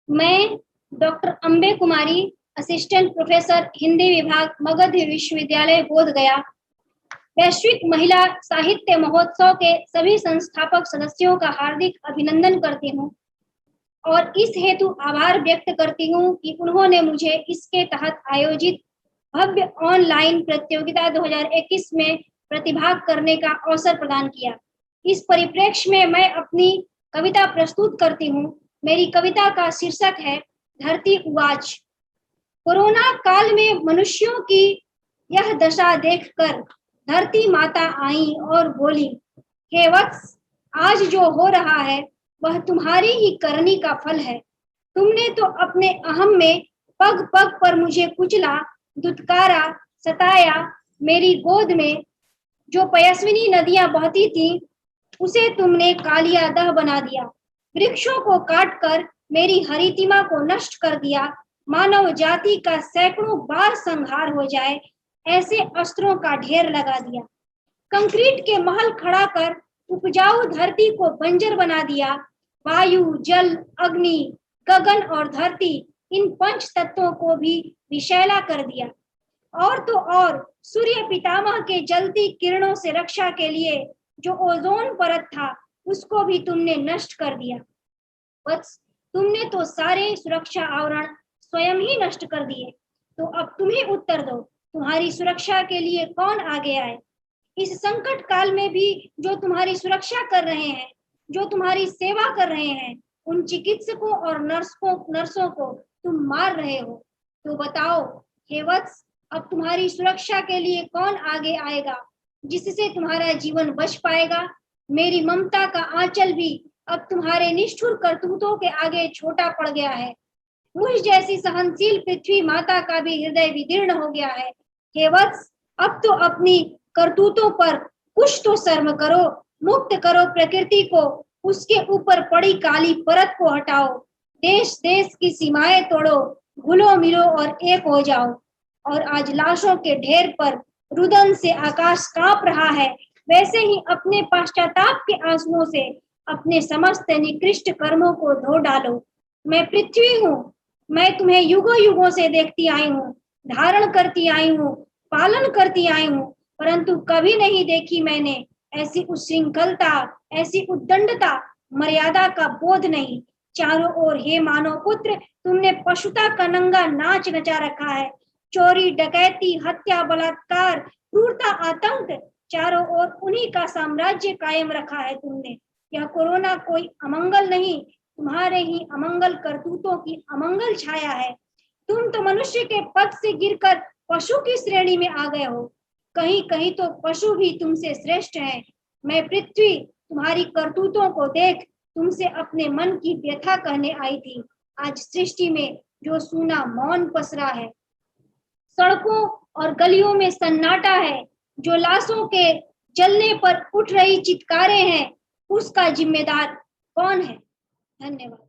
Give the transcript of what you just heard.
मैं डॉक्टर अम्बे कुमारी, assistant professor Hindi विभाग, मगध विश्वविद्यालय बोधगया, वैश्विक महिला साहित्य महोत्सव के सभी संस्थापक सदस्यों का हार्दिक अभिनंदन करती हूँ और इस हेतु आभार व्यक्त करती हूँ कि उन्होंने मुझे इसके तहत आयोजित भव्य ऑनलाइन प्रतियोगिता 2021 में प्रतिभाग करने का अवसर प्रदान किया। इस परिप्रेक्ष्य में मैं अपनी कविता प्रस्तुत करती हूँ। मेरी कविता का शीर्षक है धरती उवाच। कोरोना काल में मनुष्यों की यह दशा देखकर धरती माता आई और बोली, हे वत्स, आज जो हो रहा है वह तुम्हारी ही करनी का फल है। तुमने तो अपने अहम में पग पग पर मुझे कुचला, दुत्कारा, सताया। मेरी गोद में जो पयस्विनी नदियां बहती थी उसे तुमने कालिया दह बना दिया। वृक्षों को काटकर मेरी हरितिमा को नष्ट कर दिया। मानव जाति का सैकड़ों बार संहार हो जाए ऐसे अस्त्रों का ढेर लगा दिया। कंक्रीट के महल खड़ा कर उपजाऊ धरती को बंजर बना दिया। वायु, जल, अग्नि, गगन और धरती, इन पंच तत्वों को भी विषैला कर दिया। और तो और सूर्य पितामह के जलती किरणों से रक्षा के लिए जो ओजोन परत था उसको भी तुमने नष्ट कर दिया। बस तुमने तो सारे सुरक्षा आवरण स्वयं ही नष्ट कर दिए। तो अब तुम्हें उत्तर दो, तुम्हारी सुरक्षा के लिए कौन आगे आए? इस संकट काल में भी जो तुम्हारी सुरक्षा कर रहे हैं, जो तुम्हारी सेवा कर रहे हैं, उन चिकित्सकों और नर्सों को तुम मार रहे हो। तो बताओ हे वत्स, अब तुम्हारी सुरक्षा के लिए कौन आगे आएगा जिससे तुम्हारा जीवन बच पाएगा? मेरी ममता का आंचल भी अब तुम्हारे निष्ठुर करतूतों के आगे छोटा पड़ गया है। मुझ जैसी सहनशील पृथ्वी माता का भी हृदय विदीर्ण हो गया है। हे वत्स, अब तो अपनी करतूतों पर कुछ तो शर्म करो, मुक्त करो प्रकृति को, उसके ऊपर पड़ी काली परत को हटाओ। देश देश की सीमाएं तोड़ो, घुलो मिलो और एक हो जाओ। और आज लाशों के ढेर पर रुदन से आकाश कांप रहा है, वैसे ही अपने पश्चाताप के आंसुओं से अपने समस्त निकृष्ट कर्मों को धो डालो। मैं पृथ्वी हूँ, मैं तुम्हें युगों युगों से देखती आई हूँ, धारण करती आई हूँ, पालन करती आई हूँ, परंतु कभी नहीं देखी मैंने ऐसी उच्छृंखलता, ऐसी उद्दंडता, मर्यादा का बोध नहीं। चारों ओर हे मानव पुत्र, तुमने पशुता का नंगा नाच नचा रखा है। चोरी, डकैती, हत्या, बलात्कार, क्रूरता, आतंक, चारों ओर उन्हीं का साम्राज्य कायम रखा है तुमने। यह कोरोना कोई अमंगल नहीं, तुम्हारे ही अमंगल करतूतों की अमंगल छाया है। तुम तो मनुष्य के पद से गिरकर पशु की श्रेणी में आ गए हो। कहीं कहीं तो पशु भी तुमसे श्रेष्ठ हैं। मैं पृथ्वी तुम्हारी करतूतों को देख तुमसे अपने मन की व्यथा कहने आई थी। आज सृष्टि में जो सूना मौन पसरा है, सड़कों और गलियों में सन्नाटा है, जो लाशों के जलने पर उठ रही चित्कारें हैं, उसका जिम्मेदार कौन है? धन्यवाद।